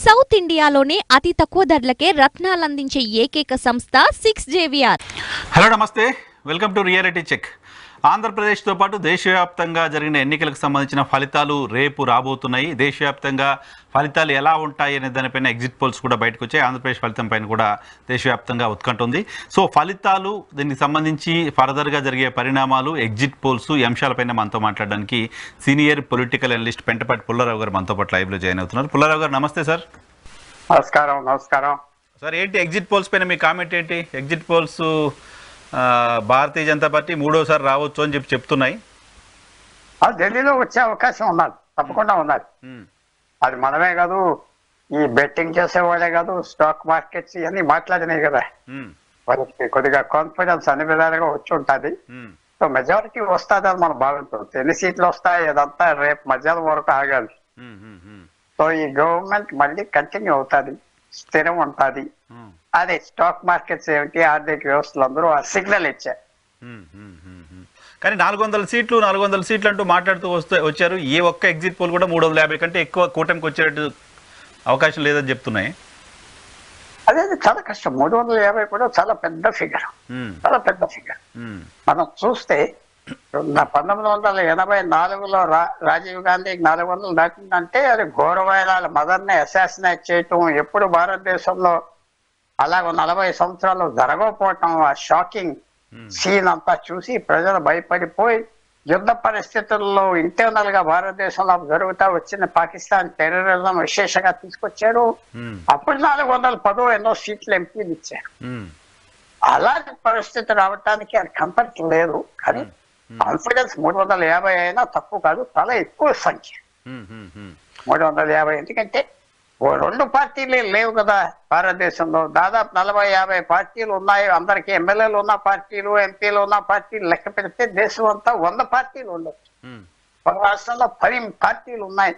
South ఇండియాలోనే అతి తక్కువ ధరలకే రత్నాలందించే ఏకైక సంస్థ 6JVR. హలో నమస్తే, వెల్కమ్ టు రియాలిటీ చెక్. ఆంధ్రప్రదేశ్తో పాటు దేశవ్యాప్తంగా జరిగిన ఎన్నికలకు సంబంధించిన ఫలితాలు రేపు రాబోతున్నాయి. దేశవ్యాప్తంగా ఫలితాలు ఎలా ఉంటాయి అనే దానిపైన ఎగ్జిట్ పోల్స్ కూడా బయటకు వచ్చాయి. ఆంధ్రప్రదేశ్ ఫలితం పైన కూడా దేశవ్యాప్తంగా ఉత్కంఠ ఉంది. సో ఫలితాలు, దీనికి సంబంధించి ఫర్దర్గా జరిగే పరిణామాలు, ఎగ్జిట్ పోల్స్ ఈ అంశాలపైన మనతో మాట్లాడడానికి senior political analyst Pentapati Pullarao గారు మనతో పాటు లైవ్లో జాయిన్ అవుతున్నారు. పుల్లారావు గారు నమస్తే సార్. నమస్కారం సార్. ఏంటి ఎగ్జిట్ పోల్స్ పైన మీ కామెంట్ ఏంటి? Exit polls Bharatiya Janata party మూడోసారి రావచ్చు అని చెప్తున్నాయి. ఢిల్లీలో వచ్చే అవకాశం ఉన్నది, తప్పకుండా ఉన్నది. అది మనమే కాదు, ఈ బెట్టింగ్ చేసేవాళ్ళే కాదు, స్టాక్ మార్కెట్స్ ఇవన్నీ మాట్లాడినాయి కదా. వాళ్ళకి కొద్దిగా కాన్ఫిడెన్స్ అన్ని విధాలుగా వచ్చి ఉంటుంది. సో మెజారిటీ వస్తుందని మనం భావించాం. ఎన్ని సీట్లు వస్తాయి ఇదంతా రేపు మధ్యాహ్నం వరకు ఆగాలి. సో ఈ గవర్నమెంట్ మళ్ళీ కంటిన్యూ అవుతుంది, స్థిరం ఉంటుంది. అదే స్టాక్ మార్కెట్స్ ఏమిటి, ఆర్థిక వ్యవస్థలు అందరూ ఆ సిగ్నల్ ఇచ్చారు. కానీ 400 సీట్లు అంటూ మాట్లాడుతూ వచ్చారు. ఏ ఒక్క ఎగ్జిట్ పోల్ కూడా 350 కంటే ఎక్కువ కూటమికి వచ్చేటట్టు అవకాశం లేదని చెప్తున్నాయి. అదే చాలా కష్టం. 350 కూడా చాలా పెద్ద ఫిగర్, చాలా పెద్ద ఫిగర్. మనం చూస్తే 1984లో రాజీవ్ గాంధీకి 400 దాటిందంటే అది ఘోరమైన మదర్ని అసాసినేట్ చేయటం, ఎప్పుడు భారతదేశంలో అలాగ 40 సంవత్సరాలు జరగకపోవటం, ఆ షాకింగ్ సీన్ అంతా చూసి ప్రజలు భయపడిపోయి యుద్ధ పరిస్థితుల్లో ఇంటర్నల్ గా భారతదేశంలో జరుగుతా వచ్చిన పాకిస్తాన్ టెర్రరిజం విశేషంగా తీసుకొచ్చారు. అప్పుడు 410 ఎన్నో సీట్లు ఎంపీలు ఇచ్చారు. అలాంటి పరిస్థితి రావటానికి అది కంఫర్ట్ లేదు. కానీ కాన్ఫిడెన్స్ 350 అయినా తక్కువ కాదు, చాలా ఎక్కువ సంఖ్య 350. ఎందుకంటే రెండు పార్టీలే లేవు కదా భారతదేశంలో. దాదాపు 40-50 పార్టీలు ఉన్నాయి. అందరికి ఎమ్మెల్యేలు ఉన్న పార్టీలు, ఎంపీలు ఉన్న పార్టీలు లెక్క పెడితే దేశం అంతా 100 పార్టీలు ఉండొచ్చు. ఒక రాష్ట్రంలో 10 పార్టీలు ఉన్నాయి.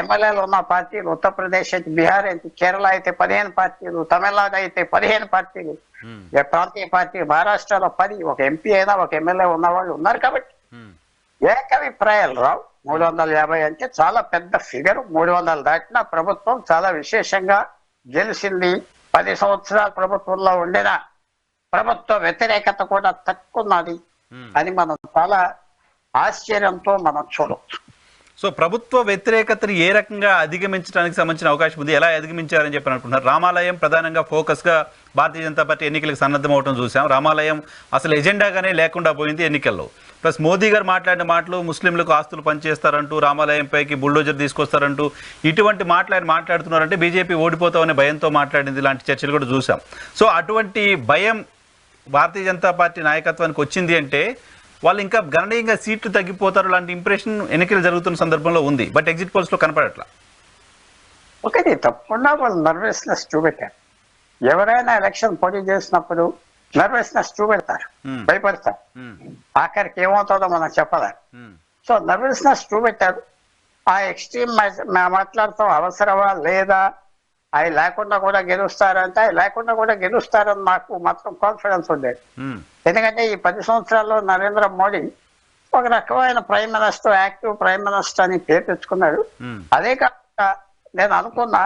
ఎమ్మెల్యేలు ఉన్న పార్టీలు ఉత్తరప్రదేశ్ అయితే, బీహార్ అయితే, కేరళ అయితే 15 పార్టీలు, తమిళనాడు అయితే 15 పార్టీలు, ప్రాంతీయ పార్టీ మహారాష్ట్రలో 10, ఒక ఎంపీ అయినా ఒక ఎమ్మెల్యే ఉన్న వాళ్ళు ఉన్నారు. కాబట్టి ఏకాభిప్రాయాలు రావు. 350 అంటే చాలా పెద్ద ఫిగర్. 300 దాటిన ప్రభుత్వం చాలా విశేషంగా గెలిచింది. 10 సంవత్సరాల ప్రభుత్వంలో ఉండిన ప్రభుత్వ వ్యతిరేకత కూడా తక్కున్నది అని మనం చాలా ఆశ్చర్యంతో మనం చూడవచ్చు. సో ప్రభుత్వ వ్యతిరేకతను ఏ రకంగా అధిగమించడానికి సంబంధించిన అవకాశం ఉంది? ఎలా అధిగమించారని చెప్పి అనుకుంటున్నారు? రామాలయం ప్రధానంగా ఫోకస్గా భారతీయ జనతా పార్టీ ఎన్నికలకు సన్నద్ధం అవడం చూసాం. రామాలయం అసలు ఎజెండాగానే లేకుండా పోయింది ఎన్నికల్లో. ప్లస్ మోదీ గారు మాట్లాడిన మాటలు, ముస్లింలకు ఆస్తులు పనిచేస్తారంటూ, రామాలయం పైకి బుల్డోజర్ తీసుకొస్తారంటూ, ఇటువంటి మాట్లాడుతున్నారంటే బీజేపీ ఓడిపోతామనే భయంతో మాట్లాడింది. ఇలాంటి చర్చలు కూడా చూసాం. సో అటువంటి భయం భారతీయ జనతా పార్టీ నాయకత్వానికి వచ్చింది అంటే వాళ్ళు ఇంకా గణనీయంగా సీట్లు తగ్గిపోతారు లాంటి ఇంప్రెషన్ ఎన్నికలు జరుగుతున్న సందర్భంలో ఉంది. బట్ ఎగ్జిట్ పోల్స్ లో కనపడట్లా. ఒకటి తప్పకుండా వాళ్ళు నర్వస్నెస్ చూపెట్టారు. ఎవరైనా ఎలక్షన్ పోటీ చేసినప్పుడు నర్వస్నెస్ చూపెడతారు, భయపడతారు. ఆఖరికి ఏమవుతుందో మనం చెప్పాలి. సో నర్వస్నెస్ చూపెట్టారు. ఆ ఎక్స్ట్రీమ్ మాట్లాడతాం అవసరమా లేదా, అవి లేకుండా కూడా గెలుస్తారంటే అవి లేకుండా కూడా గెలుస్తారని నాకు మాత్రం కాన్ఫిడెన్స్ ఉండేది. ఎందుకంటే ఈ 10 సంవత్సరాల్లో నరేంద్ర మోడీ ఒక రకమైన prime minister, active prime minister అని పేరు తెచ్చుకున్నాడు. అదే కాకుండా నేను అనుకున్నా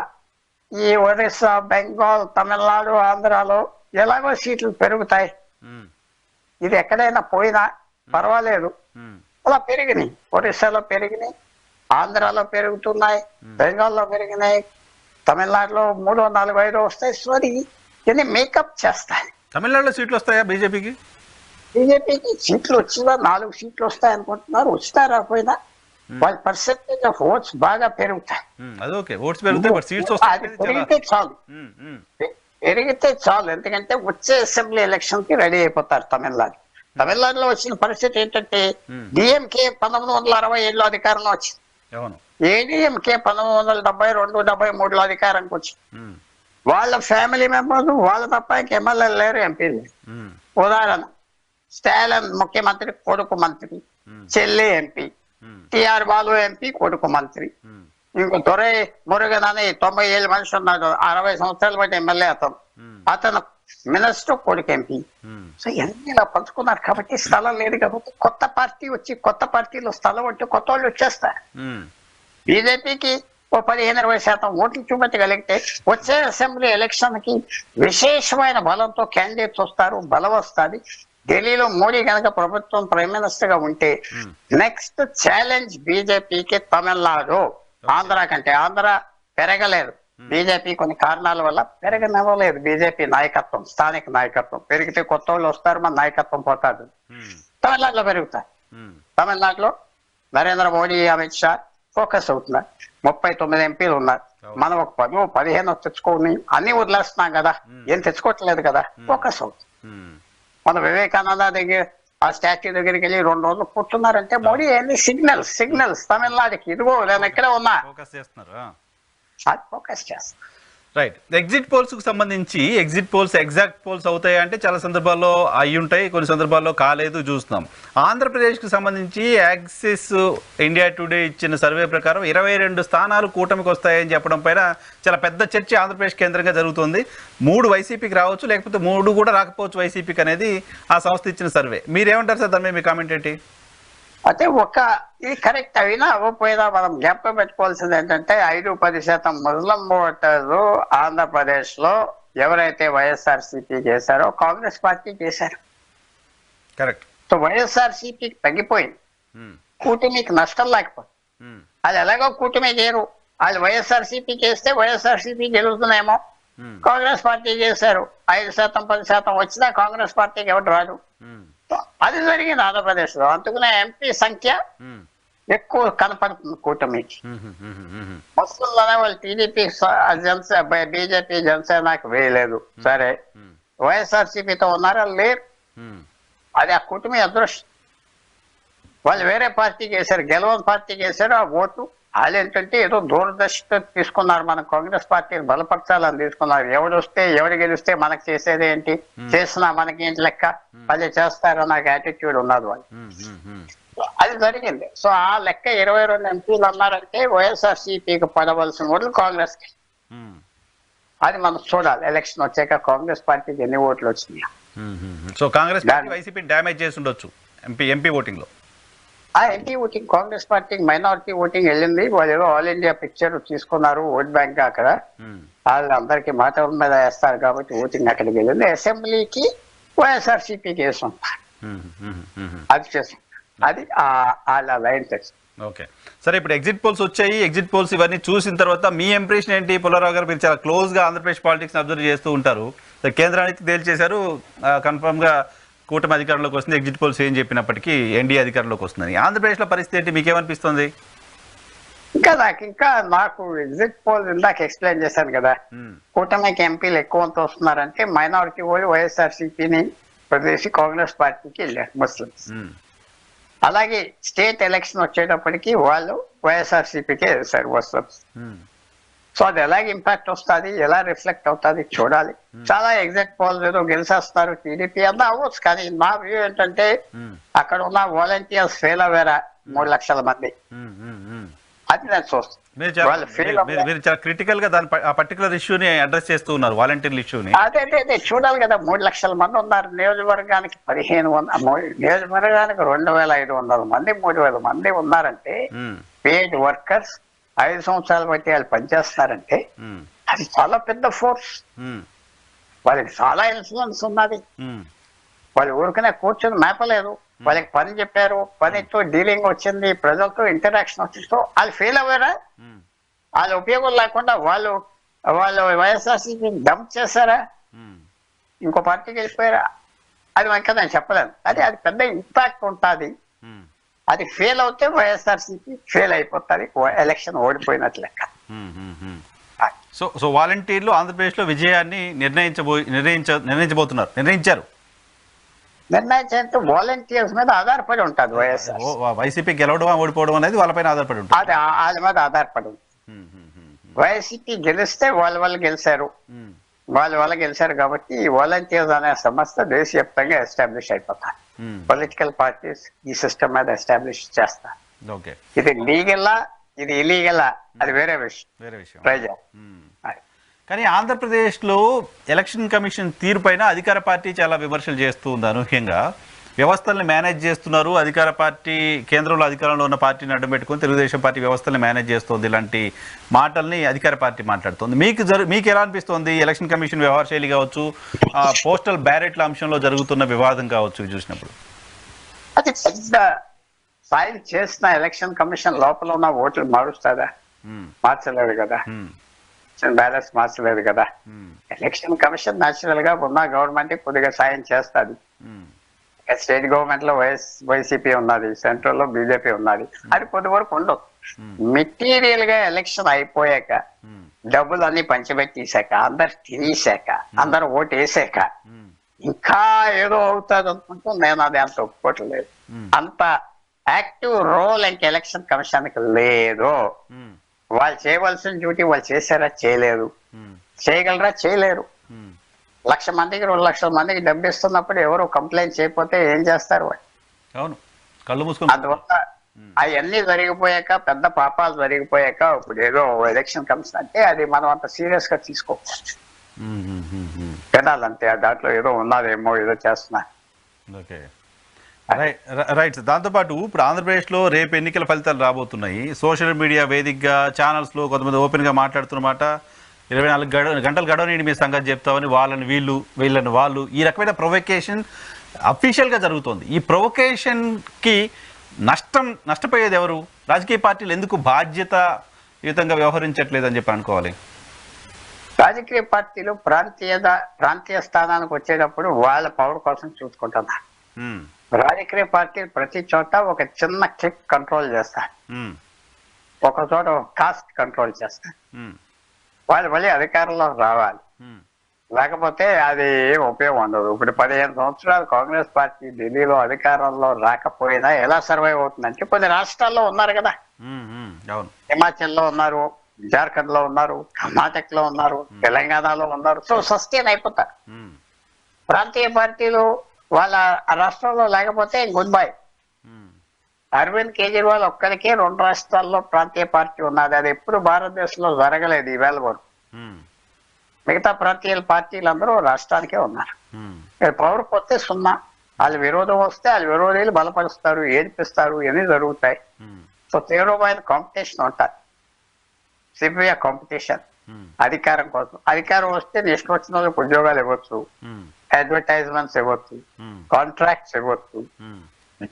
ఈ ఒరిస్సా, బెంగాల్, తమిళనాడు, ఆంధ్రాలో ఎలాగో సీట్లు పెరుగుతాయి. ఇది ఎక్కడైనా పోయినా పర్వాలేదు. అలా పెరిగినాయి. ఒరిస్సాలో పెరిగినాయి, ఆంధ్రాలో పెరుగుతున్నాయి, బెంగాల్లో పెరిగినాయి, తమిళనాడులో 300-400 వస్తాయి. సో ఇది మేకప్ చేస్తాయి. తమిళనాడులో సీట్లు వస్తాయా బీజేపీకి? బీజేపీకి సీట్లు వచ్చినా 4 సీట్లు వస్తాయి అనుకుంటున్నారు. వచ్చినా రాకపోయినా వాళ్ళ పర్సెంటేజ్ ఆఫ్ ఓట్స్ బాగా పెరుగుతాయి. పెరిగితే చాలు. ఎందుకంటే వచ్చే అసెంబ్లీ ఎలక్షన్ కి రెడీ అయిపోతారు తమిళనాడులో వచ్చిన పరిస్థితి ఏంటంటే డిఎంకే 1967లో అధికారంలో వచ్చింది. ఏడీఎంకే 1972-73లో అధికారానికి వచ్చింది. వాళ్ళ ఫ్యామిలీ మెంబర్స్ వాళ్ళ తప్ప ఇంక ఎమ్మెల్యేలు లేరు, ఎంపీలు. ఉదాహరణ స్టాలిన్ ముఖ్యమంత్రి, కొడుకు మంత్రి, చెల్లి ఎంపీ, టిఆర్ బాలు ఎంపీ, కొడుకు మంత్రి. ఇంకో దొరై మురుగన్ అని 90 ఏళ్ళ మనిషి ఉన్నాడు, 60 సంవత్సరాలు బట్టి ఎమ్మెల్యే. అతను మినిస్టర్, కొడుకు ఎంపీ. సో ఇవన్నీ ఇలా పంచుకున్నారు. కాబట్టి స్థలం లేదు. కాబట్టి కొత్త పార్టీ వచ్చి కొత్త పార్టీలో స్థలం ఉంటే కొత్త వాళ్ళు వచ్చేస్తారు. బీజేపీకి ఓ 15-20% ఓట్లు చూపెట్టగలిగితే వచ్చే అసెంబ్లీ ఎలక్షన్ కి విశేషమైన బలంతో క్యాండిడేట్స్ వస్తారు, బలం వస్తుంది. ఢిల్లీలో మోడీ కనుక ప్రభుత్వం ప్రైమ్ మినిస్టర్ గా ఉంటే నెక్స్ట్ ఛాలెంజ్ బీజేపీకి తమిళనాడు. ఆంధ్ర కంటే ఆంధ్ర పెరగలేదు, బీజేపీ కొన్ని కారణాల వల్ల పెరగనివ్వలేదు. బీజేపీ నాయకత్వం, స్థానిక నాయకత్వం పెరిగితే కొత్త వాళ్ళు వస్తారు, మన నాయకత్వం పోతాడు. తమిళనాడులో పెరుగుతారు. తమిళనాడులో నరేంద్ర మోడీ, అమిత్ షా ఫోకస్ అవుతున్నారు. 39 ఎంపీలు ఉన్నారు. మనం ఒక 10-15 తెచ్చుకోని అన్ని వదిలేస్తున్నాం కదా, ఏం తెచ్చుకోవట్లేదు కదా, ఫోకస్ అవుతుంది. మన వివేకానంద దగ్గర ఆ స్టాచ్యూ దగ్గరికి వెళ్ళి 2 రోజులు కూర్చున్నారంటే మోడీ ఏంది సిగ్నల్స్ తమిళనాడుకి, ఇదిగో నేను ఇక్కడే ఉన్నా, ఫోకస్ చేస్తున్నారు. అది ఫోకస్ చేస్తారు. రైట్. ఎగ్జిట్ పోల్స్ కు సంబంధించి ఎగ్జిట్ పోల్స్ ఎగ్జాక్ట్ పోల్స్ అవుతాయి అంటే చాలా సందర్భాల్లో అయి ఉంటాయి, కొన్ని సందర్భాల్లో కాలేదు చూస్తున్నాం. ఆంధ్రప్రదేశ్కి సంబంధించి యాక్సిస్ ఇండియా టుడే ఇచ్చిన సర్వే ప్రకారం 22 స్థానాలు కూటమికి వస్తాయని చెప్పడం పైన చాలా పెద్ద చర్చ ఆంధ్రప్రదేశ్ కేంద్రంగా జరుగుతుంది. 3 వైసీపీకి రావచ్చు, లేకపోతే 3 కూడా రాకపోవచ్చు వైసీపీకి అనేది ఆ సంస్థ ఇచ్చిన సర్వే. మీరేమంటారు సార్ దాని మీద మీ కామెంట్ ఏంటి? అయితే ఇది కరెక్ట్ అయినా అవ్వకపోయినా మనం జ్ఞాపకం పెట్టుకోవాల్సింది ఏంటంటే 5-10% ముస్లిం ఓటర్లు ఆంధ్రప్రదేశ్ లో ఎవరైతే వైఎస్ఆర్సీపీ చేశారో కాంగ్రెస్ పార్టీ చేశారు. కరెక్ట్. సో వైఎస్ఆర్సీపీకి తగ్గిపోయింది, కూటమికి నష్టం లేకపోయింది. అది ఎలాగో కూటమి చేయరు, వాళ్ళు వైఎస్ఆర్సీపీ చేస్తే వైఎస్ఆర్సీపీ గెలుస్తుందేమో. కాంగ్రెస్ పార్టీ చేశారు, 5%-10% వచ్చినా కాంగ్రెస్ పార్టీకి ఎవరు రాదు. అది జరిగింది ఆంధ్రప్రదేశ్ లో. అందుకనే ఎంపీ సంఖ్య ఎక్కువ కనపడుతుంది కూటమికి. ముస్లింలనే వాళ్ళు టీడీపీ, బీజేపీ, జనసేనకి వేయలేదు. సరే, వైఎస్ఆర్సీపీతో ఉన్నారా? లేరు. అది ఆ కూటమి అదృష్టం. వాళ్ళు వేరే పార్టీకి వేశారు, గెలవని పార్టీకి వేశారు. ఆ ఓటు వాళ్ళు ఏంటంటే ఏదో దూరదర్శితో తీసుకున్నారు, మన కాంగ్రెస్ పార్టీని బలపరచాలని తీసుకున్నారు. ఎవడు గెలిస్తే మనకు చేసేది ఏంటి, చేసినా మనకి ఏంటి లెక్క, వాళ్ళు చేస్తారు నాకు యాటిట్యూడ్ ఉన్నది వాళ్ళు. అది జరిగింది. సో ఆ లెక్క 22 ఎంపీలు అన్నారంటే వైఎస్ఆర్సీపీకి పడవలసిన ఓట్లు కాంగ్రెస్ కి. అది మనం చూడాలి ఎలక్షన్ వచ్చాక కాంగ్రెస్ పార్టీకి ఎన్ని ఓట్లు వచ్చినాయి. సో కాంగ్రెస్ పార్టీ వైసీపీని డ్యామేజ్ చేసి ఉండొచ్చు ఎంపీ ఓటింగ్ లో. ఆ ఎంపీ ఓటింగ్ కాంగ్రెస్ పార్టీకి మైనారిటీ ఓటింగ్ వెళ్ళింది. వాళ్ళు ఏదో ఆల్ ఇండియా పిక్చర్ తీసుకున్నారు ఓట్ బ్యాంక్ అక్కడ, వాళ్ళు అందరికి మాట మీద వేస్తారు కాబట్టి ఓటింగ్ అక్కడికి వెళ్ళింది. అసెంబ్లీకి వైఎస్ఆర్సీపీకి వేసుకుంటారు, అది చేస్తాం. అది వాళ్ళ లైన్ తెచ్చు. ఓకే. సరే, ఇప్పుడు ఎగ్జిట్ పోల్స్ వచ్చాయి. ఎగ్జిట్ పోల్స్ ఇవన్నీ చూసిన తర్వాత మీ ఇంప్రెషన్ ఏంటి? పుల్లారావు గారు, మీరు చాలా క్లోజ్ గా ఆంధ్రప్రదేశ్ పాలిటిక్స్ అబ్జర్వ్ చేస్తూ ఉంటారు. కేంద్రానికి తేల్చేశారు కన్ఫర్మ్ గా కూటమి అధికారంలోకి వస్తుంది, ఎగ్జిట్ పోల్స్ ఏం చెప్పినప్పటికీ ఎన్డీఏ అధికారంలోకి వస్తుందని. ఆంధ్రప్రదేశ్లో పరిస్థితి ఏంటి, మీకేమనిపిస్తుంది? నాకు ఎగ్జిట్ పోల్ ఇందాక ఎక్స్ప్లెయిన్ చేశాను కదా, కూటమికి ఎంపీలు ఎక్కువ వస్తున్నారంటే మైనారిటీ వాళ్ళు వైఎస్ఆర్సీపీని వదిలేసి కాంగ్రెస్ పార్టీకి వెళ్ళారు ముస్లిమ్స్. అలాగే స్టేట్ ఎలక్షన్ వచ్చేటప్పటికి వాళ్ళు వైఎస్ఆర్సీపీకే వేశారు ముస్లిమ్స్. సో అది ఎలాగ ఇంపాక్ట్ వస్తుంది, ఎలా రిఫ్లెక్ట్ అవుతుంది చూడాలి. చాలా ఎగ్జిట్ పోల్ ఏదో గెలిచేస్తారు టీడీపీ అన్నా అవ్వచ్చు, కానీ నా వ్యూ ఏంటంటే అక్కడ ఉన్న వాలంటీర్స్ ఫెయిల్ అవ్వారా 3 లక్షల మంది, అది నేను చూస్తాను. మీరు చాలా క్రిటికల్ గా దాని ఆ పర్టికులర్ ఇష్యూని అడ్రస్ చేస్తూ ఉన్నారు, వాలంటీర్ల ఇష్యూని. అదే చూడాలి కదా. 3 లక్షల మంది ఉన్నారు నియోజకవర్గానికి, 1500 నియోజకవర్గానికి 2500 మంది, 3000 మంది ఉన్నారంటే పేడ్ వర్కర్స్ 5 సంవత్సరాలు బట్టి వాళ్ళు పనిచేస్తున్నారంటే అది చాలా పెద్ద ఫోర్స్. వాళ్ళకి చాలా ఇన్ఫ్లుయెన్స్ ఉన్నది. వాళ్ళు ఊరికనే కూర్చొని మేపలేదు, వాళ్ళకి పని చెప్పారు, పనితో డీలింగ్ వచ్చింది, ప్రజలతో ఇంటరాక్షన్ వచ్చింది. సో వాళ్ళు ఫెయిల్ అవ్వారా, వాళ్ళ ఉపయోగం లేకుండా వాళ్ళు వైఎస్ఆర్సీపీ డంప్ చేశారా, ఇంకో పార్టీకి వెళ్ళిపోయారా, అది ఇంకా నేను చెప్పలేను. అది పెద్ద ఇంపాక్ట్ ఉంటుంది. అది ఫెయిల్ అవుతే వైఎస్ఆర్సీపీ ఫెయిల్ అయిపోతుంది, ఎలక్షన్ ఓడిపోయినట్లు లెక్క. సో వాలంటీర్లు ఆంధ్రప్రదేశ్లో విజయాన్ని నిర్ణయించారు. నిర్ణయించే వాలంటీర్స్ మీద ఆధారపడి ఉంటుంది వైఎస్ఆర్. వైసీపీ గెలవడం ఓడిపోవడం అనేది వాళ్ళపైన ఆధారపడి ఉంటుంది, అది వాళ్ళ మీద ఆధారపడి ఉంటుంది. వైసీపీ గెలిస్తే వాళ్ళు గెలిచారు, వాళ్ళు గెలిచారు కాబట్టి వాలంటీర్స్ అనే సంస్థ దేశవ్యాప్తంగా ఎస్టాబ్లిష్ అయిపోతారు. పొలిటికల్ పార్టీస్ ఈ సిస్టమ్ మీద ఎస్టాబ్లిష్ చేస్తారు. ఇది లీగలా, ఇది ఇలీగలా, అది వేరే విషయం. కానీ ఆంధ్రప్రదేశ్లో ఎలక్షన్ కమిషన్ తీరు పైన అధికార పార్టీ చాలా విమర్శలు చేస్తూ ఉంది అనూహ్యంగా. వ్యవస్థల్ని మేనేజ్ చేస్తున్నారు, అధికార పార్టీ కేంద్రంలో అధికారంలో ఉన్న పార్టీని అడ్డం పెట్టుకుని తెలుగుదేశం పార్టీ వ్యవస్థల్ని మేనేజ్ చేస్తోంది, ఇలాంటి మాటల్ని అధికార పార్టీ మాట్లాడుతోంది. మీకు ఎలా అనిపిస్తోంది? ఎలక్షన్ కమిషన్ వ్యవహార శైలి కావచ్చు, పోస్టల్ బ్యాలెట్ల అంశంలో జరుగుతున్న వివాదం కావచ్చు, ఇవి చూసినప్పుడు అది పెద్ద ఫైల్ చేసిన ఎలక్షన్ కమిషన్ లోపల ఉన్న ఓట్లు మారుస్తుందా? మార్చలేదు కదా, బ్యాలెన్స్ మార్చలేదు కదా. ఎలక్షన్ కమిషన్ న్యాచురల్ గా ఉన్న గవర్నమెంట్ కొద్దిగా సాయం చేస్తుంది. స్టేట్ గవర్నమెంట్ లో వైసీపీ ఉన్నది, సెంట్రల్ లో బీజేపీ ఉన్నది, అది కొద్ది వరకు ఉండదు. మెటీరియల్ గా ఎలక్షన్ అయిపోయాక డబ్బులు అన్ని పంచిపెట్టేశాక అందరు తినేశాక అందరు ఓటు వేసాక ఇంకా ఏదో అవుతుంది అనుకుంటూ నేను అది అంత ఒప్పుకోవట్లేదు. అంత యాక్టివ్ రోల్ ఇంక ఎలక్షన్ కమిషన్ కి లేదు. వాళ్ళు చేయవలసిన డ్యూటీ వాళ్ళు చేశారా? చేయలేదు. చేయగలరా? చేయలేరు. 1,00,000 మందికి 2,00,000 మందికి డబ్బు ఇస్తున్నప్పుడు ఎవరు కంప్లైంట్ చేయకపోతే ఏం చేస్తారు వాళ్ళు? అవును, కళ్ళు మూసుకొని. అందువల్ల అవన్నీ జరిగిపోయాక పెద్ద పాపాలు జరిగిపోయాక ఇప్పుడు ఏదో ఎలక్షన్ కమిషన్ అంటే అది మనం అంత సీరియస్ గా తీసుకోవచ్చు. వినాలంతే దాంట్లో ఏదో ఉన్నదేమో ఏదో చేస్తున్నా. Okay, right. దాంతోపాటు ఇప్పుడు ఆంధ్రప్రదేశ్లో రేపు ఎన్నికల ఫలితాలు రాబోతున్నాయి. సోషల్ మీడియా వేదికగా ఛానల్స్లో కొంతమంది ఓపెన్గా మాట్లాడుతున్నమాట 24 గంటలు గడవనీడి మీ సంగతి చెప్తామని, వాళ్ళని వీళ్ళని వాళ్ళు, ఈ రకమైన ప్రొవొకేషన్ అఫీషియల్గా జరుగుతోంది. ఈ ప్రొవొకేషన్కి నష్టపోయేది ఎవరు? రాజకీయ పార్టీలు ఎందుకు బాధ్యతాయుతంగా వ్యవహరించట్లేదని చెప్పి అనుకోవాలి? రాజకీయ పార్టీలు ప్రాంతీయ స్థానానికి వచ్చేటప్పుడు వాళ్ళ పవర్ కోసం చూసుకుంటున్నారు. రాజకీయ పార్టీలు ప్రతి చోట ఒక చిన్న క్లిక్ కంట్రోల్ చేస్తారు, ఒక చోట కాస్ట్ కంట్రోల్ చేస్తారు. వాళ్ళు మళ్ళీ అధికారంలో రావాలి, లేకపోతే అది ఉపయోగం ఉండదు. ఇప్పుడు 15 సంవత్సరాలు కాంగ్రెస్ పార్టీ ఢిల్లీలో అధికారంలో రాకపోయినా ఎలా సర్వైవ్ అవుతుందంటే కొన్ని రాష్ట్రాల్లో ఉన్నారు కదా, హిమాచల్లో ఉన్నారు, జార్ఖండ్ లో ఉన్నారు, కర్ణాటక లో ఉన్నారు, తెలంగాణలో ఉన్నారు. సో సస్టైన్ అయిపోతారు. ప్రాంతీయ పార్టీలు వాళ్ళ ఆ రాష్ట్రంలో లేకపోతే గుడ్ బై. అరవింద్ కేజ్రీవాల్ ఒక్కరికే 2 రాష్ట్రాల్లో ప్రాంతీయ పార్టీ ఉన్నది. అది ఎప్పుడు భారతదేశంలో జరగలేదు ఈవేళ వరకు. మిగతా ప్రాంతీయ పార్టీలందరూ రాష్ట్రానికే ఉన్నారు. పవర్ పోతే 0. వాళ్ళ విరోధం వస్తే వాళ్ళ విరోధీలు బలపరుస్తారు, ఏడిపిస్తారు, ఇవన్నీ జరుగుతాయి. సో తీవ్రమైన కాంపిటీషన్ ఉంటుంది, సివియర్ కాంపిటీషన్ అధికారం కోసం. అధికారం వస్తే ఇష్టం వచ్చిన వాళ్ళకి ఉద్యోగాలు ఇవ్వచ్చు, అడ్వర్టైజ్మెంట్స్ ఇవ్వచ్చు, కాంట్రాక్ట్స్ ఇవ్వచ్చు,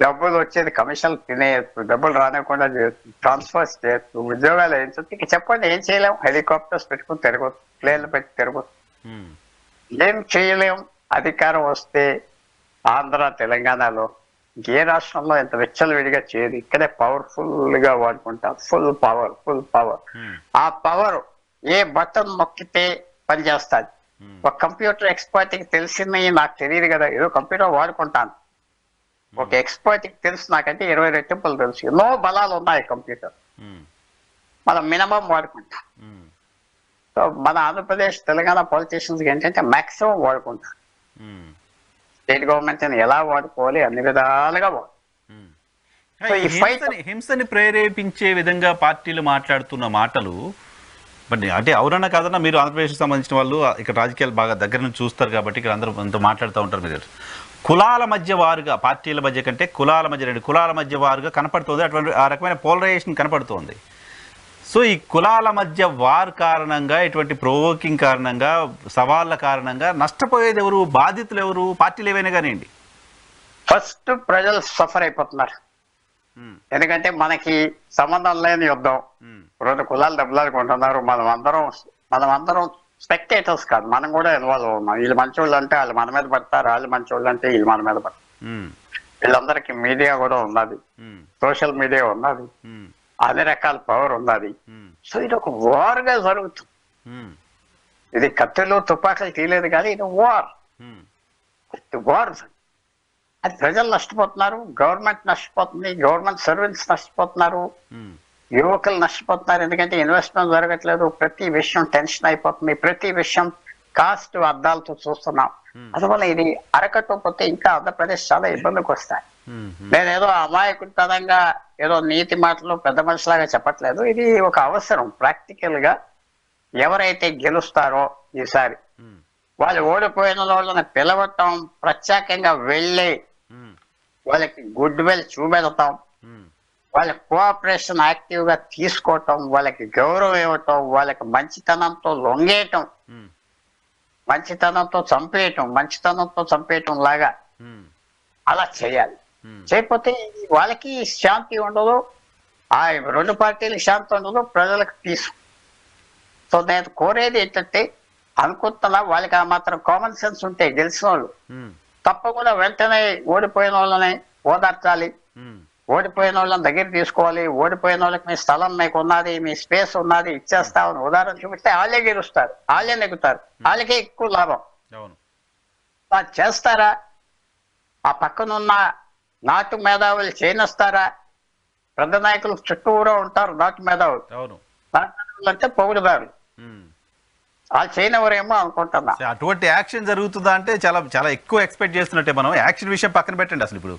డబ్బులు వచ్చేది కమిషన్లు తినేయచ్చు, డబ్బులు రానివ్వకుండా చేయొచ్చు, ట్రాన్స్ఫర్స్ చేయొచ్చు, ఉద్యోగాలు వేయించవచ్చు. ఇక చెప్పండి ఏం చేయలేము? హెలికాప్టర్స్ పెట్టుకుని తిరగచ్చు, ప్లేన్లు పెట్టి తిరగచ్చు, ఏం చేయలేము. అధికారం వస్తే ఆంధ్ర తెలంగాణలో ఏ రాష్ట్రంలో ఎంత విచ్చలవిడిగా చేయదు. ఇక్కడే పవర్ఫుల్ గా వాడుకుంటాం. Full power. ఆ పవర్ ఏ బటన్ నొక్కితే పనిచేస్తుంది. ఒక కంప్యూటర్ ఎక్స్పర్ట్ కి తెలిసింది నాకు తెలియదు కదా, ఏదో కంప్యూటర్ వాడుకుంటాను. ఒక ఎక్స్పర్ట్ కి తెలుసు నాకంటే 20 రెట్టింపులు తెలుసు. ఎన్నో బలాలు ఉన్నాయి కంప్యూటర్, మనం మినిమం వాడుకుంటాం. సో మన ఆంధ్రప్రదేశ్ తెలంగాణ పొలిటీషియన్స్ ఏంటంటే మాక్సిమం వాడుకుంటాం. స్టేట్ గవర్నమెంట్ ఎలా వాడుకోవాలి అన్ని విధాలుగా హింసని ప్రేరేపించే విధంగా పార్టీలు మాట్లాడుతున్న మాటలు అంటే అవునన్నా కాదన్నా మీరు ఆంధ్రప్రదేశ్కి సంబంధించిన వాళ్ళు ఇక్కడ రాజకీయాలు బాగా దగ్గర నుంచి చూస్తారు కాబట్టి ఇక్కడ అందరూ అంతా మాట్లాడుతూ ఉంటారు. మీరు కులాల మధ్య వారుగా, పార్టీల మధ్య కంటే కులాల మధ్య, 2 కులాల మధ్య వారుగా కనపడుతుంది. అటువంటి ఆ రకమైన పోలరైజేషన్ కనపడుతోంది. సో ఈ కులాల మధ్య వార్ కారణంగా, ఇటువంటి ప్రొవోకింగ్ కారణంగా, సవాళ్ళ కారణంగా నష్టపోయేది ఎవరు? బాధితులు ఎవరు? పార్టీలు ఏవైనా కానివ్వండి. ఫస్ట్ ప్రజలు సఫర్ అయిపోతున్నారు. ఎందుకంటే మనకి సంబంధం లేని యుద్ధం, 2 కులాలు దెబ్బలాడుకుంటున్నారు. మనం అందరం స్పెక్టేటర్స్ కాదు, మనం కూడా ఇన్వాల్వ్ ఉన్నాం. వీళ్ళు మంచోళ్ళు అంటే వాళ్ళు మన మీద పడతారు, వాళ్ళు మంచోళ్ళు అంటే వీళ్ళు మన మీద పడతారు. వీళ్ళందరికీ మీడియా కూడా ఉన్నది, సోషల్ మీడియా ఉన్నది, అన్ని రకాల పవర్ ఉన్నది. సో ఇది ఒక వార్ గా జరుగుతుంది. ఇది కత్తులు తుపాకులు తీయలేదు కానీ ఇది వార్. అది ప్రజలు నష్టపోతున్నారు, గవర్నమెంట్ నష్టపోతుంది, గవర్నమెంట్ సర్వెంట్స్ నష్టపోతున్నారు, యువకులు నష్టపోతున్నారు. ఎందుకంటే ఇన్వెస్ట్మెంట్ జరగట్లేదు, ప్రతి విషయం టెన్షన్ అయిపోతుంది, ప్రతి విషయం కాస్ట్ అద్దాలతో చూస్తున్నాం. అందువల్ల ఇది అరకట్టకపోతే ఇంకా ఆంధ్రప్రదేశ్ చాలా ఇబ్బందికి వస్తాయి. నేనేదో అమాయకుతనంగా ఏదో నీతి మాటలు పెద్ద మనిషిలాగా చెప్పట్లేదు. ఇది ఒక అవసరం. ప్రాక్టికల్ గా ఎవరైతే గెలుస్తారో ఈసారి వాళ్ళు ఓడిపోయిన వాళ్ళని పిలవటం, ప్రత్యేకంగా వెళ్ళి వాళ్ళకి గుడ్ విల్ చూపెడతాం, వాళ్ళ కోఆపరేషన్ యాక్టివ్ గా తీసుకోవటం, వాళ్ళకి గౌరవం ఇవ్వటం, వాళ్ళకి మంచితనంతో లొంగేయటం, మంచితనంతో చంపేయటం లాగా అలా చేయాలి. చేయకపోతే వాళ్ళకి శాంతి ఉండదు, ఆ రెండు పార్టీలకు శాంతి ఉండదు, ప్రజలకు పీస్. సో నేను కోరేది ఏంటంటే అనుకుంటున్నా వాళ్ళకి ఆ మాత్రం కామన్ సెన్స్ ఉంటే గెలిచిన వాళ్ళు తప్పకుండా వెంటనే ఓడిపోయిన వాళ్ళని ఓదార్చాలి, ఓడిపోయిన వాళ్ళని దగ్గర తీసుకోవాలి, ఓడిపోయిన వాళ్ళకి మీ స్థలం మీకు ఉన్నది, మీ స్పేస్ ఉన్నది, ఇచ్చేస్తామని ఉదాహరణ చూపిస్తే వాళ్ళే గెలుస్తారు, వాళ్ళే నెగ్గుతారు, వాళ్ళకే ఎక్కువ లాభం. అది చేస్తారా? ఆ పక్కనున్న నాటు మేధావులు చేయనిస్తారా? పెద్ద నాయకులు చుట్టూరా ఉంటారు నాటు మేధావులు, అంటే పొగుడుదారు, వాళ్ళు చేయనివరేమో అనుకుంటున్నా. అటువంటి యాక్షన్ జరుగుతుందా అంటే చాలా చాలా ఎక్కువ ఎక్స్పెక్ట్ చేస్తున్నట్టే. మనం యాక్షన్ విషయం పక్కన పెట్టండి. అసలు ఇప్పుడు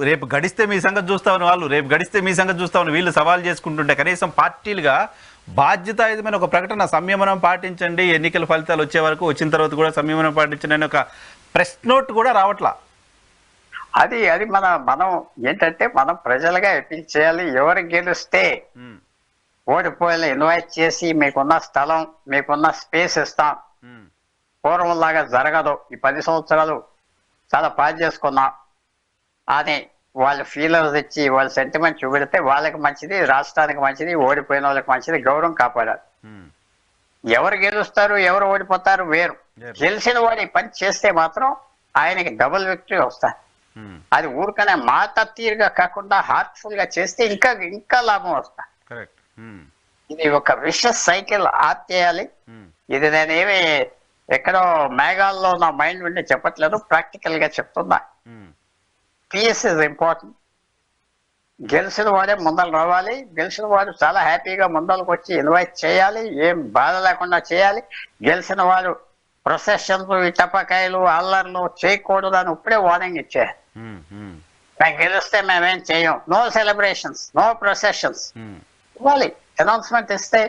రేపు గడిస్తే మీ సంగతి చూస్తామని వాళ్ళు, రేపు గడిస్తే మీ సంగతి చూస్తామని వీళ్ళు సవాల్ చేసుకుంటుంటే కనీసం పార్టీలుగా బాధ్యతాయుతమైన ఒక ప్రకటన, సంయమనం పాటించండి, ఎన్నికల ఫలితాలు వచ్చే వరకు, వచ్చిన తర్వాత కూడా సంయమనం పాటించండి అని ఒక ప్రెస్ నోట్ కూడా రావట్లా. అది మనం ఏంటంటే మనం ప్రజలుగా అపీల్ చేయాలి. ఎవరు గెలిస్తే ఓడిపోయేలా ఇన్వైట్ చేసి మీకున్న స్థలం, మీకున్న స్పేస్ ఇస్తాం, పూర్వంలాగా జరగదు, ఈ 10 సంవత్సరాలు చాలా పాస్ చేసుకున్నాం అని వాళ్ళ ఫీలర్స్ ఇచ్చి వాళ్ళ సెంటిమెంట్ చూపెడితే వాళ్ళకి మంచిది, రాష్ట్రానికి మంచిది, ఓడిపోయిన వాళ్ళకి మంచిది, గౌరవం కాపాడాలి. ఎవరు గెలుస్తారు ఎవరు ఓడిపోతారు వేరు, గెలిచిన వాడు ఈ పని చేస్తే మాత్రం ఆయనకి డబుల్ విక్టరీ వస్తారు. అది ఊరికనే మాట తీరుగా కాకుండా హార్ట్ఫుల్ గా చేస్తే ఇంకా లాభం వస్తా. ఇది ఒక విషస్ సైకిల్ ఆపేయాలి. ఇది నేనేమి ఎక్కడో మేఘాల్లో నా మైండ్ ఉండి చెప్పట్లేదు, ప్రాక్టికల్ గా చెప్తున్నా. Peace is important. గెలిచిన వాడే ముందలు రావాలి, గెలిచిన వాడు చాలా హ్యాపీగా ముందలకు వచ్చి ఇన్వైట్ చేయాలి, ఏం బాధ లేకుండా చేయాలి. గెలిచిన వాడు ప్రొసెషన్స్, టపాకాయలు, అల్లర్లు చేయకూడదు అని ఇప్పుడే వార్నింగ్ ఇచ్చారు. మేము గెలిస్తే మేమేం చేయం, నో సెలబ్రేషన్స్, నో ప్రొసెషన్స్ ఇవ్వాలి. అనౌన్స్మెంట్ ఇస్తే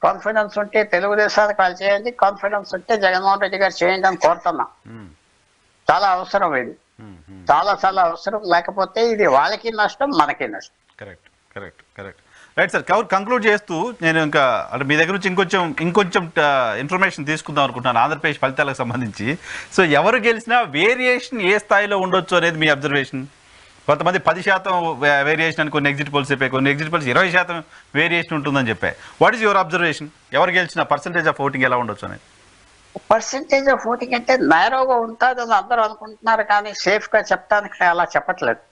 కాన్ఫిడెన్స్ ఉంటే తెలుగుదేశానికి వాళ్ళు చేయండి, కాన్ఫిడెన్స్ ఉంటే జగన్మోహన్ రెడ్డి గారు చేయండి అని కోరుతున్నా. చాలా అవసరం ఇది, చాలా చాలా అవసరం. లేకపోతే ఇది వాళ్ళకి నష్టం, మనకి నష్టం. Correct right sir. కంక్లూడ్ చేస్తూ నేను ఇంకా అంటే మీ దగ్గర నుంచి ఇంకొంచెం ఇన్ఫర్మేషన్ తీసుకుందాం అనుకుంటున్నాను ఆంధ్రప్రదేశ్ ఫలితాలకు సంబంధించి. సో ఎవరు గెలిచినా వేరియేషన్ ఏ స్థాయిలో ఉండొచ్చు అనేది మీ అబ్జర్వేషన్. కొంతమంది 10% వేరియేషన్ అని కొన్ని ఎగ్జిట్ పోల్స్ చెప్పాయి, కొన్ని ఎగ్జిట్ పోల్స్ 20% వేరియేషన్ ఉంటుందని చెప్పాయి. What is your observation? ఎవరు గెలిచిన పర్సెంటేజ్ ఆఫ్ ఓటింగ్ ఎలా ఉండొచ్చు అనేది? పర్సెంటేజ్ ఆఫ్ ఓటింగ్ అంటే నేరోగా ఉంటుందని అందరూ అనుకుంటున్నారు, కానీ సేఫ్ గా చెప్పడానికి అలా చెప్పట్లేదు.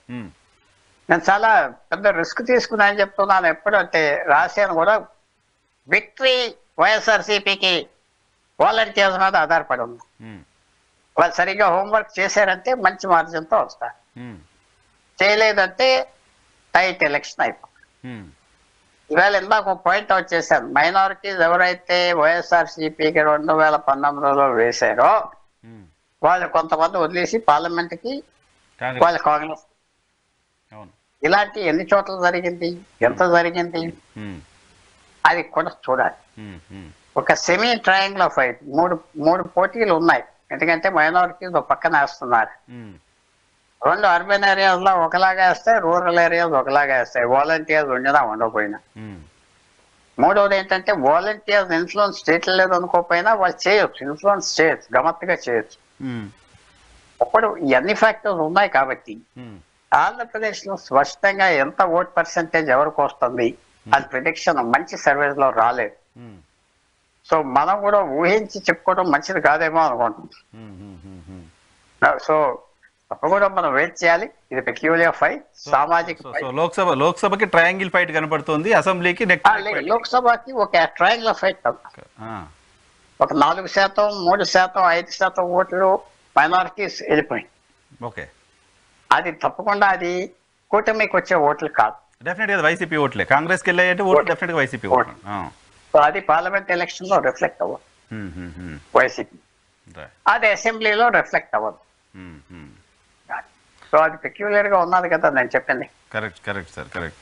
నేను చాలా పెద్ద రిస్క్ తీసుకున్నానని చెప్తున్నాను. ఎప్పుడంటే రాశాను కూడా, విక్టరీ వైఎస్ఆర్సీపీకి వాలంటీర్స్ మీద ఆధారపడి ఉంది. వాళ్ళు సరిగ్గా హోంవర్క్ చేశారంటే మంచి మార్జిన్తో వస్తారు, చేయలేదంటే టైట్ ఎలక్షన్ అయిపోతుంది. ఇవాళ ఇందాక ఒక పాయింట్ అవుట్ చేశాను, మైనారిటీస్ ఎవరైతే వైఎస్ఆర్సీపీకి 2019లో వేశారో వాళ్ళు కొంతమంది వదిలేసి పార్లమెంట్ కి వాళ్ళ కాంగ్రెస్. ఇలాంటి ఎన్ని చోట్ల జరిగింది, ఎంత జరిగింది, అది కూడా చూడాలి. ఒక సెమీ ట్రయాంగులర్ ఫైట్, మూడు పోటీలు ఉన్నాయి. ఎందుకంటే మైనారిటీస్ ఒక పక్కన వేస్తున్నారు, 2 అర్బన్ ఏరియాస్ లో ఒకలాగా వేస్తాయి, రూరల్ ఏరియాస్ ఒకలాగా వేస్తాయి, వాలంటీర్స్ ఉండినా ఉండకపోయినా. మూడవది ఏంటంటే వాలంటీర్స్ ఇన్ఫ్లుయెన్స్ చేయట్లేదు అనుకోకపోయినా వాళ్ళు చేయొచ్చు, ఇన్ఫ్లుయెన్స్ చేయొచ్చు, గమ్మత్తుగా చేయొచ్చు. అప్పుడు ఇవన్నీ ఫ్యాక్టర్స్ ఉన్నాయి కాబట్టి ఆంధ్రప్రదేశ్ లో స్పష్టంగా ఎంత ఓట్ పర్సెంటేజ్ ఎవరికి వస్తుంది అది ప్రిడిక్షన్ మంచి సర్వేస్ లో రాలేదు. సో మనం కూడా ఊహించి చెప్పుకోవడం మంచిది కాదేమో అనుకుంటున్నాం. సో తప్పకుండా మనం వెయిట్ చేయాలి. ఇది పెక్యూలియర్ ఫైట్, సామాజిక. లోక్సభకి ట్రయాంగిల్ ఫైట్ కనపడుతుంది, అసెంబ్లీకి లోక్సభకి ఒక ట్రయాంగిల్ ఫైట్. ఒక 4%, 3%, 5% ఓట్లు మైనారిటీస్ వెళ్ళిపోయింది. ఓకే, అది తప్పకుండా అది కూటమికి వచ్చే ఓట్లు కాదు, డెఫినెట్ గా వైసీపీ ఓట్లే. కాంగ్రెస్ కి వెళ్ళాయంటే ఓట్లు డెఫినెట్ గా వైసీపీ ఓట్లు. సో అది పార్లమెంట్ ఎలక్షన్ లో రిఫ్లెక్ట్ అవ్వదు వైసీపీ, అది అసెంబ్లీలో రిఫ్లెక్ట్ అవ్వదు. సో అది పెక్యులర్ గా ఉన్నది కదా నేను చెప్పింది. Correct sir, correct.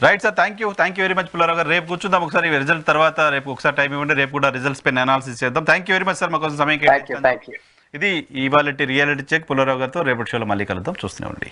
Right sir, thank you very much Pullarao గారు. రేపు కూర్చుందాం ఒకసారి రిజల్ట్ తర్వాత, రేపు ఒకసారి టైం ఇవ్వండి, రేపు కూడా రిజల్ట్స్ పైన అనాలిసిస్ చేద్దాం. Thank you very much sir, మా కోసం సమయం కేటాయించారు. ఇది ఇవాళ రియాలిటీ చెక్ పుల్లారావు గారితో రేపటి షోలో మళ్ళీ కలుద్దాం. చూస్తూనే ఉండి.